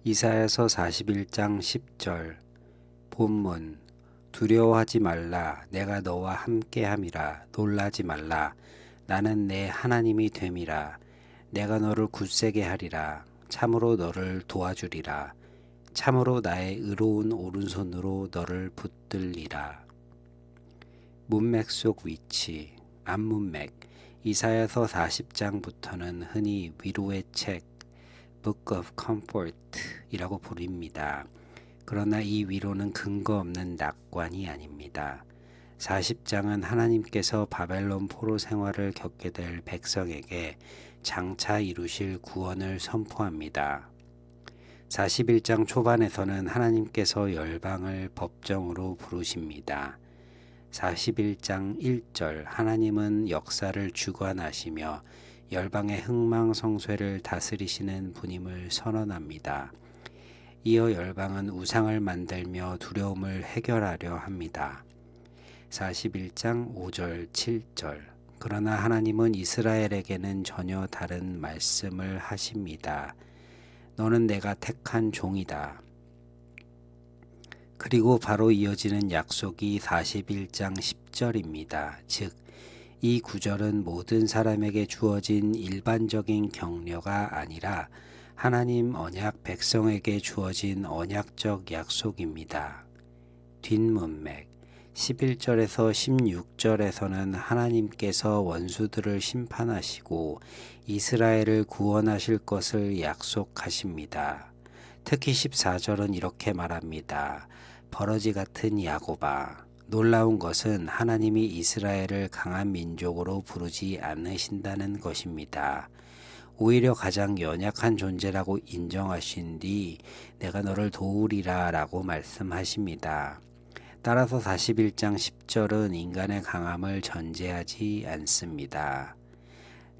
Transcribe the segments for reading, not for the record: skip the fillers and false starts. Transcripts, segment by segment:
이사야서 41장 10절 본문 두려워하지 말라 내가 너와 함께함이라 놀라지 말라 나는 내 하나님이 됨이라 내가 너를 굳세게 하리라 참으로 너를 도와주리라 참으로 나의 의로운 오른손으로 너를 붙들리라. 문맥 속 위치 앞문맥 이사야서 40장부터는 흔히 위로의 책 Book of Comfort 이라고 부릅니다. 그러나 이 위로는 근거 없는 낙관이 아닙니다. 40장은 하나님께서 바벨론 포로 생활을 겪게 될 백성에게 장차 이루실 구원을 선포합니다. 41장 초반에서는 하나님께서 열방을 법정으로 부르십니다. 41장 1절 하나님은 역사를 주관하시며 열방의 흥망성쇠를 다스리시는 분임을 선언합니다. 이어 열방은 우상을 만들며 두려움을 해결하려 합니다. 41장 5절 7절 그러나 하나님은 이스라엘에게는 전혀 다른 말씀을 하십니다. 너는 내가 택한 종이다. 그리고 바로 이어지는 약속이 41장 10절입니다. 즉, 이 구절은 모든 사람에게 주어진 일반적인 격려가 아니라 하나님 언약 백성에게 주어진 언약적 약속입니다. 뒷문맥 11절에서 16절에서는 하나님께서 원수들을 심판하시고 이스라엘을 구원하실 것을 약속하십니다. 특히 14절은 이렇게 말합니다. 버러지 같은 야곱아 놀라운 것은 하나님이 이스라엘을 강한 민족으로 부르지 않으신다는 것입니다. 오히려 가장 연약한 존재라고 인정하신 뒤 내가 너를 도우리라 라고 말씀하십니다. 따라서 41장 10절은 인간의 강함을 전제하지 않습니다.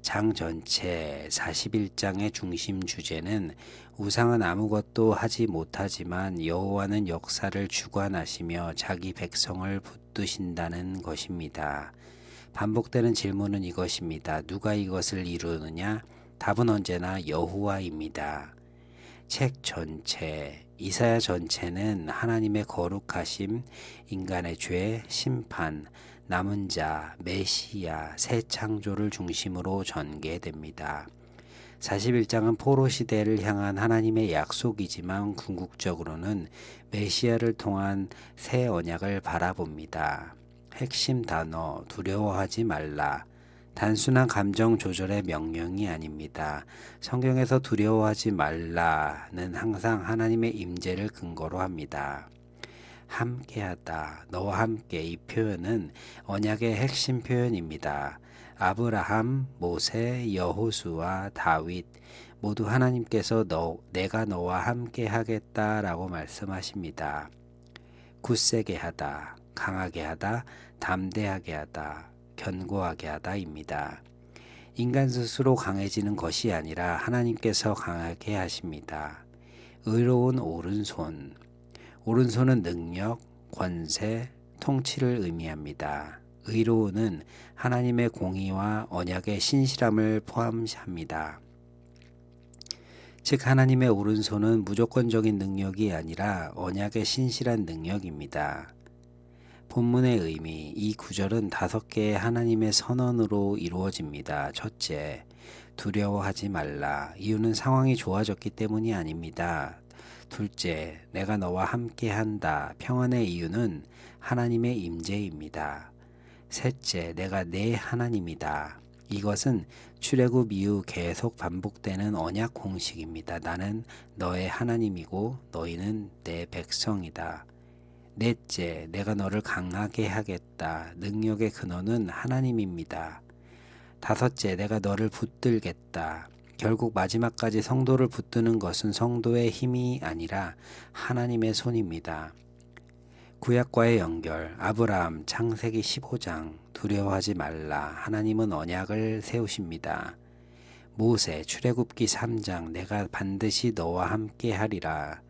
장 전체 41장의 중심 주제는 우상은 아무것도 하지 못하지만 여호와는 역사를 주관하시며 자기 백성을 붙드신다는 것입니다. 반복되는 질문은 이것입니다. 누가 이것을 이루느냐? 답은 언제나 여호와입니다. 책 전체, 이사야 전체는 하나님의 거룩하심, 인간의 죄, 심판, 남은 자, 메시아, 새 창조를 중심으로 전개됩니다. 41장은 포로 시대를 향한 하나님의 약속이지만 궁극적으로는 메시아를 통한 새 언약을 바라봅니다. 핵심 단어 두려워하지 말라. 단순한 감정 조절의 명령이 아닙니다. 성경에서 두려워하지 말라는 항상 하나님의 임재를 근거로 합니다. 함께하다, 너와 함께 이 표현은 언약의 핵심 표현입니다. 아브라함, 모세, 여호수아, 다윗 모두 하나님께서 내가 너와 함께 하겠다라고 말씀하십니다. 굳세게 하다, 강하게 하다, 담대하게 하다, 견고하게 하다입니다. 인간 스스로 강해지는 것이 아니라 하나님께서 강하게 하십니다. 의로운 오른손, 오른손은 능력, 권세, 통치를 의미합니다. 의로운은 하나님의 공의와 언약의 신실함을 포함합니다. 즉 하나님의 오른손은 무조건적인 능력이 아니라 언약의 신실한 능력입니다. 본문의 의미, 이 구절은 5개의 하나님의 선언으로 이루어집니다. 첫째, 두려워하지 말라. 이유는 상황이 좋아졌기 때문이 아닙니다. 둘째, 내가 너와 함께한다. 평안의 이유는 하나님의 임재입니다. 셋째, 내가 내 하나님이다. 이것은 출애굽 이후 계속 반복되는 언약 공식입니다. 나는 너의 하나님이고 너희는 내 백성이다. 넷째, 내가 너를 강하게 하겠다. 능력의 근원은 하나님입니다. 다섯째, 내가 너를 붙들겠다. 결국 마지막까지 성도를 붙드는 것은 성도의 힘이 아니라 하나님의 손입니다. 구약과의 연결, 아브라함 창세기 15장 두려워하지 말라. 하나님은 언약을 세우십니다. 모세 출애굽기 3장 내가 반드시 너와 함께 하리라.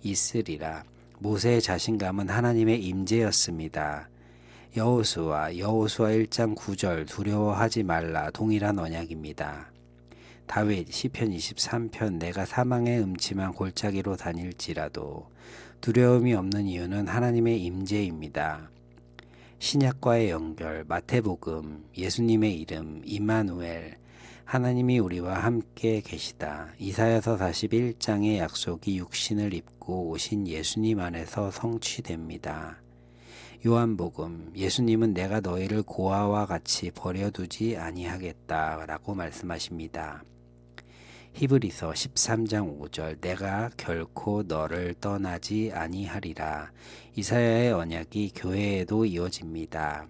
있으리라. 모세의 자신감은 하나님의 임재였습니다. 여호수아 1장 9절 두려워하지 말라 동일한 언약입니다. 다윗 시편 23편 내가 사망의 음침한 골짜기로 다닐지라도 두려움이 없는 이유는 하나님의 임재입니다. 신약과의 연결, 마태복음, 예수님의 이름, 임마누엘, 하나님이 우리와 함께 계시다. 이사야서 41장의 약속이 육신을 입고 오신 예수님 안에서 성취됩니다. 요한복음, 예수님은 내가 너희를 고아와 같이 버려두지 아니하겠다 라고 말씀하십니다. 히브리서 13장 5절 내가 결코 너를 떠나지 아니하리라. 이사야의 언약이 교회에도 이어집니다.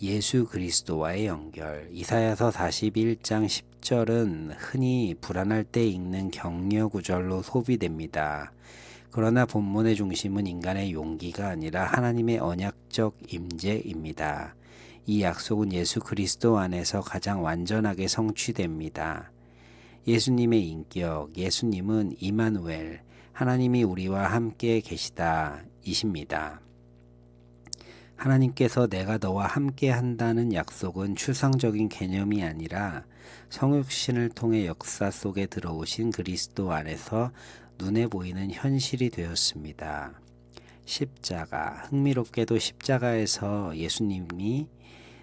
예수 그리스도와의 연결, 이사야서 41장 10절은 흔히 불안할 때 읽는 격려 구절로 소비됩니다. 그러나 본문의 중심은 인간의 용기가 아니라 하나님의 언약적 임재입니다. 이 약속은 예수 그리스도 안에서 가장 완전하게 성취됩니다. 예수님의 인격, 예수님은 임마누엘, 하나님이 우리와 함께 계시다 이십니다. 하나님께서 내가 너와 함께 한다는 약속은 추상적인 개념이 아니라 성육신을 통해 역사 속에 들어오신 그리스도 안에서 눈에 보이는 현실이 되었습니다. 십자가, 흥미롭게도 십자가에서 예수님이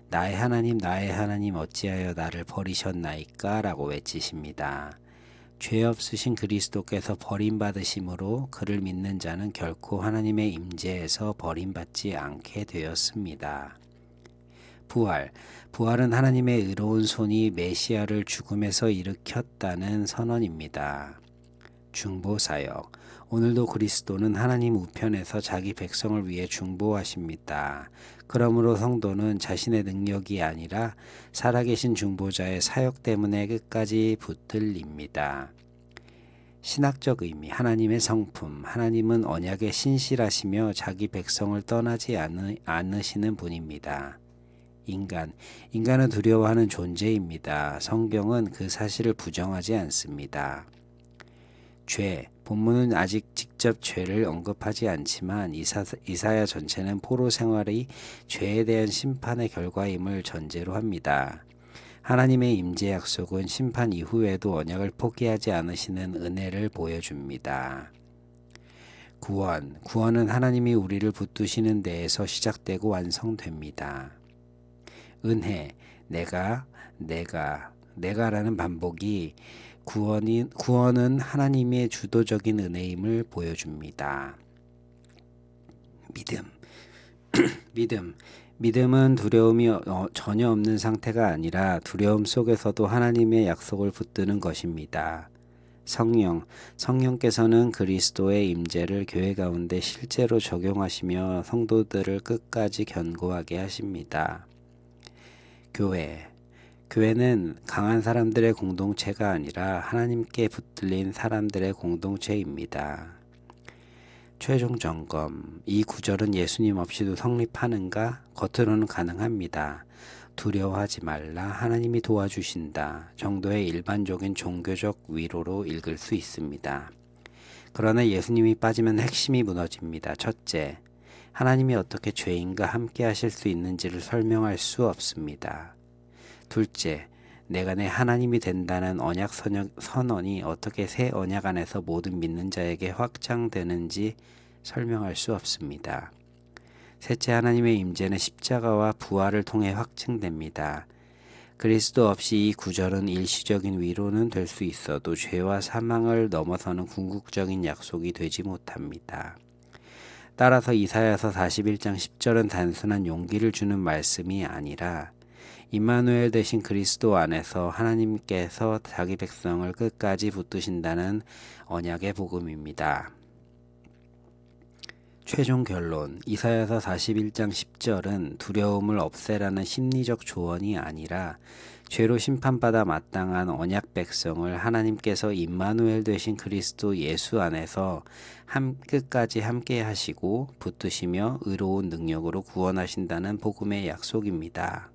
나의 하나님 어찌하여 나를 버리셨나이까 라고 외치십니다. 죄 없으신 그리스도께서 버림받으심으로 그를 믿는 자는 결코 하나님의 임재에서 버림받지 않게 되었습니다. 부활은 하나님의 의로운 손이 메시아를 죽음에서 일으켰다는 선언입니다. 중보사역, 오늘도 그리스도는 하나님 우편에서 자기 백성을 위해 중보하십니다. 그러므로 성도는 자신의 능력이 아니라 살아계신 중보자의 사역 때문에 끝까지 붙들립니다. 신학적 의미, 하나님의 성품, 하나님은 언약에 신실하시며 자기 백성을 떠나지 않으시는 분입니다. 인간은 두려워하는 존재입니다. 성경은 그 사실을 부정하지 않습니다. 죄, 본문은 아직 직접 죄를 언급하지 않지만 이사야 전체는 포로 생활이 죄에 대한 심판의 결과임을 전제로 합니다. 하나님의 임재 약속은 심판 이후에도 언약을 포기하지 않으시는 은혜를 보여줍니다. 구원은 하나님이 우리를 붙드시는 데에서 시작되고 완성됩니다. 은혜, 내가라는 반복이 구원은 하나님의 주도적인 은혜임을 보여줍니다. 믿음은 두려움이 전혀 없는 상태가 아니라 두려움 속에서도 하나님의 약속을 붙드는 것입니다. 성령께서는 그리스도의 임재를 교회 가운데 실제로 적용하시며 성도들을 끝까지 견고하게 하십니다. 교회는 강한 사람들의 공동체가 아니라 하나님께 붙들린 사람들의 공동체입니다. 최종 점검, 이 구절은 예수님 없이도 성립하는가? 겉으로는 가능합니다. 두려워하지 말라, 하나님이 도와주신다 정도의 일반적인 종교적 위로로 읽을 수 있습니다. 그러나 예수님이 빠지면 핵심이 무너집니다. 첫째, 하나님이 어떻게 죄인과 함께 하실 수 있는지를 설명할 수 없습니다. 둘째, 내가 내 하나님이 된다는 언약 선언이 어떻게 새 언약 안에서 모든 믿는 자에게 확장되는지 설명할 수 없습니다. 셋째, 하나님의 임재는 십자가와 부활을 통해 확증됩니다. 그리스도 없이 이 구절은 일시적인 위로는 될 수 있어도 죄와 사망을 넘어서는 궁극적인 약속이 되지 못합니다. 따라서 이사야서 41장 10절은 단순한 용기를 주는 말씀이 아니라 임마누엘 되신 그리스도 안에서 하나님께서 자기 백성을 끝까지 붙드신다는 언약의 복음입니다. 최종 결론, 이사야서 41장 10절은 두려움을 없애라는 심리적 조언이 아니라 죄로 심판받아 마땅한 언약 백성을 하나님께서 임마누엘 되신 그리스도 예수 안에서 끝까지 함께 하시고 붙드시며 의로운 능력으로 구원하신다는 복음의 약속입니다.